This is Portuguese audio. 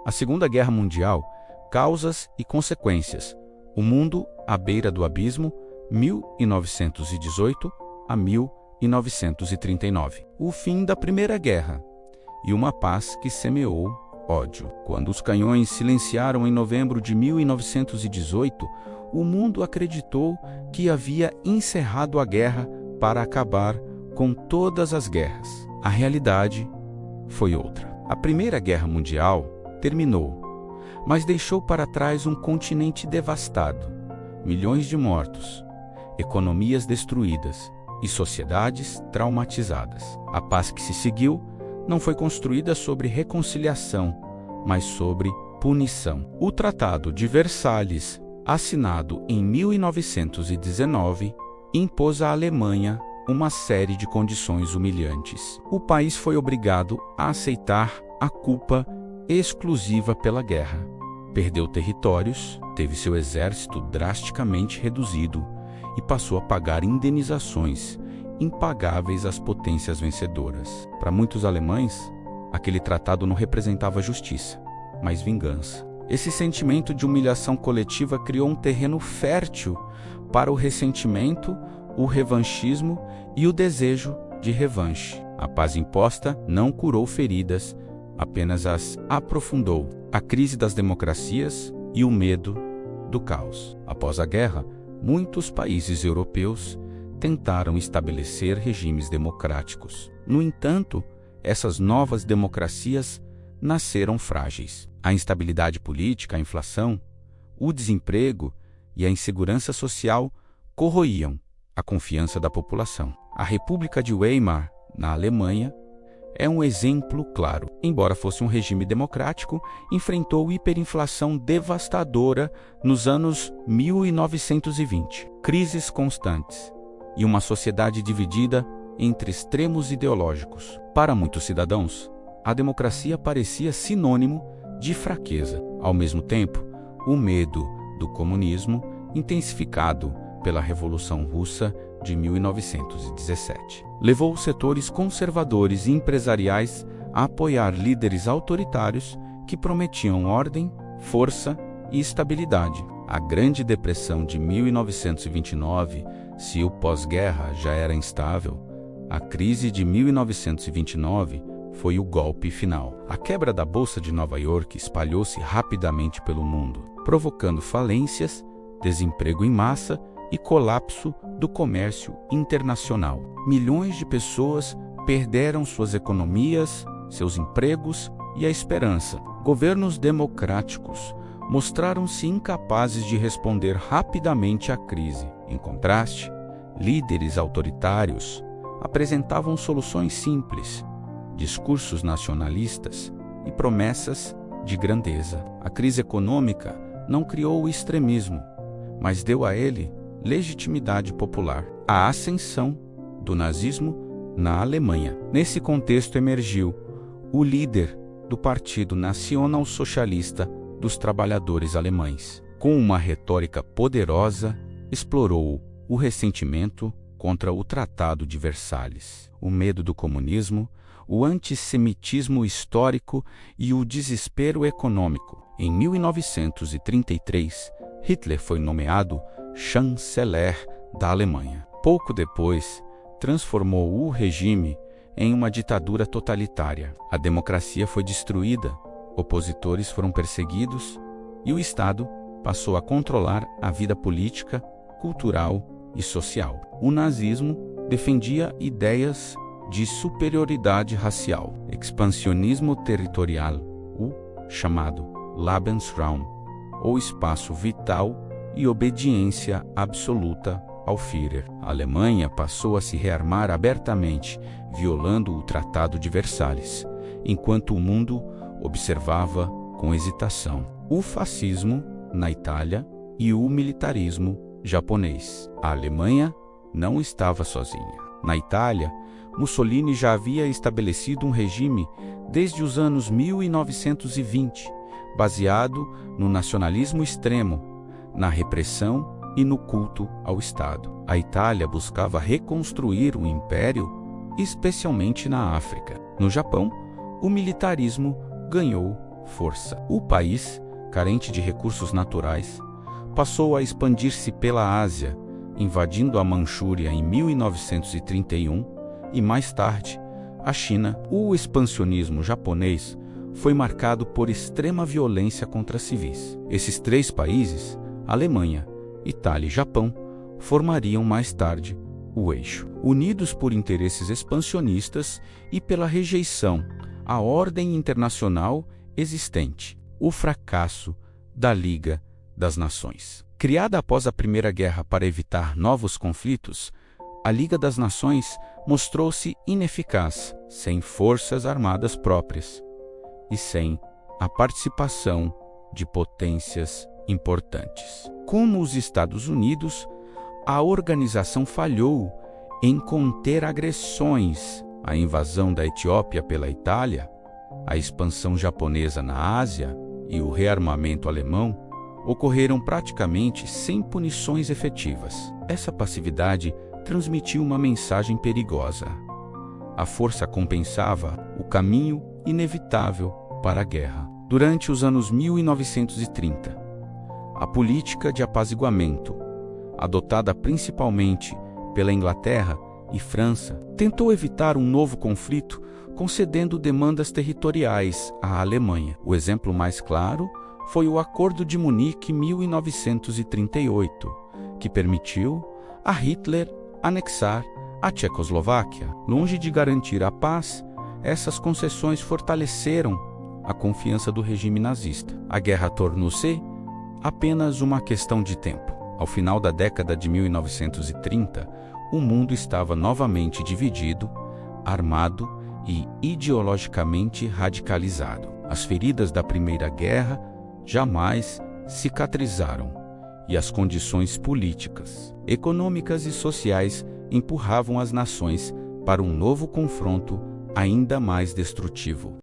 A Segunda Guerra Mundial, causas e consequências. O mundo à beira do abismo, 1918 a 1939. O fim da Primeira Guerra e uma paz que semeou ódio. Quando os canhões silenciaram em novembro de 1918, o mundo acreditou que havia encerrado a guerra para acabar com todas as guerras. A realidade foi outra. A Primeira Guerra Mundial terminou, mas deixou para trás um continente devastado, milhões de mortos, economias destruídas e sociedades traumatizadas. A paz que se seguiu não foi construída sobre reconciliação, mas sobre punição. O Tratado de Versalhes, assinado em 1919, impôs à Alemanha uma série de condições humilhantes. O país foi obrigado a aceitar a culpa exclusiva pela guerra. Perdeu territórios, teve seu exército drasticamente reduzido e passou a pagar indenizações impagáveis às potências vencedoras. Para muitos alemães, aquele tratado não representava justiça, mas vingança. Esse sentimento de humilhação coletiva criou um terreno fértil para o ressentimento, o revanchismo e o desejo de revanche. A paz imposta não curou feridas, apenas as aprofundou. A crise das democracias e o medo do caos. Após a guerra, muitos países europeus tentaram estabelecer regimes democráticos. No entanto, essas novas democracias nasceram frágeis. A instabilidade política, a inflação, o desemprego e a insegurança social corroíam a confiança da população. A República de Weimar, na Alemanha, é um exemplo claro. Embora fosse um regime democrático, enfrentou hiperinflação devastadora nos anos 1920, crises constantes e uma sociedade dividida entre extremos ideológicos. Para muitos cidadãos, a democracia parecia sinônimo de fraqueza. Ao mesmo tempo, o medo do comunismo, intensificado pela Revolução Russa de 1917, levou os setores conservadores e empresariais a apoiar líderes autoritários que prometiam ordem, força e estabilidade. A Grande Depressão de 1929, se o pós-guerra já era instável, a crise de 1929 foi o golpe final. A quebra da Bolsa de Nova York espalhou-se rapidamente pelo mundo, provocando falências, desemprego em massa e colapso do comércio internacional. Milhões de pessoas perderam suas economias, seus empregos e a esperança. Governos democráticos mostraram-se incapazes de responder rapidamente à crise. Em contraste, líderes autoritários apresentavam soluções simples, discursos nacionalistas e promessas de grandeza. A crise econômica não criou o extremismo, mas deu a ele legitimidade popular. A ascensão do nazismo na Alemanha. Nesse contexto emergiu o líder do Partido Nacional-Socialista dos Trabalhadores Alemães. Com uma retórica poderosa, explorou o ressentimento contra o Tratado de Versalhes, o medo do comunismo, o antissemitismo histórico e o desespero econômico. Em 1933, Hitler foi nomeado chanceler da Alemanha. Pouco depois, transformou o regime em uma ditadura totalitária. A democracia foi destruída, opositores foram perseguidos e o Estado passou a controlar a vida política, cultural e social. O nazismo defendia ideias de superioridade racial, expansionismo territorial, o chamado Lebensraum, ou espaço vital, e obediência absoluta ao Führer. A Alemanha passou a se rearmar abertamente, violando o Tratado de Versalhes, enquanto o mundo observava com hesitação o fascismo na Itália e o militarismo japonês. A Alemanha não estava sozinha. Na Itália, Mussolini já havia estabelecido um regime desde os anos 1920, baseado no nacionalismo extremo, na repressão e no culto ao Estado. A Itália buscava reconstruir o império, especialmente na África. No Japão, o militarismo ganhou força. O país, carente de recursos naturais, passou a expandir-se pela Ásia, invadindo a Manchúria em 1931 e, mais tarde, a China. O expansionismo japonês foi marcado por extrema violência contra civis. Esses três países, Alemanha, Itália e Japão, formariam mais tarde o eixo. Unidos por interesses expansionistas e pela rejeição à ordem internacional existente, o fracasso da Liga das Nações. Criada após a Primeira Guerra para evitar novos conflitos, a Liga das Nações mostrou-se ineficaz, sem forças armadas próprias e sem a participação de potências importantes. Como os Estados Unidos, a organização falhou em conter agressões. A invasão da Etiópia pela Itália, a expansão japonesa na Ásia e o rearmamento alemão ocorreram praticamente sem punições efetivas. Essa passividade transmitiu uma mensagem perigosa. A força compensava o caminho inevitável para a guerra. Durante os anos 1930, a política de apaziguamento, adotada principalmente pela Inglaterra e França, tentou evitar um novo conflito concedendo demandas territoriais à Alemanha. O exemplo mais claro foi o Acordo de Munique 1938, que permitiu a Hitler anexar a Tchecoslováquia. Longe de garantir a paz, essas concessões fortaleceram a confiança do regime nazista. A guerra tornou-se apenas uma questão de tempo. Ao final da década de 1930, o mundo estava novamente dividido, armado e ideologicamente radicalizado. As feridas da Primeira Guerra jamais cicatrizaram, e as condições políticas, econômicas e sociais empurravam as nações para um novo confronto ainda mais destrutivo.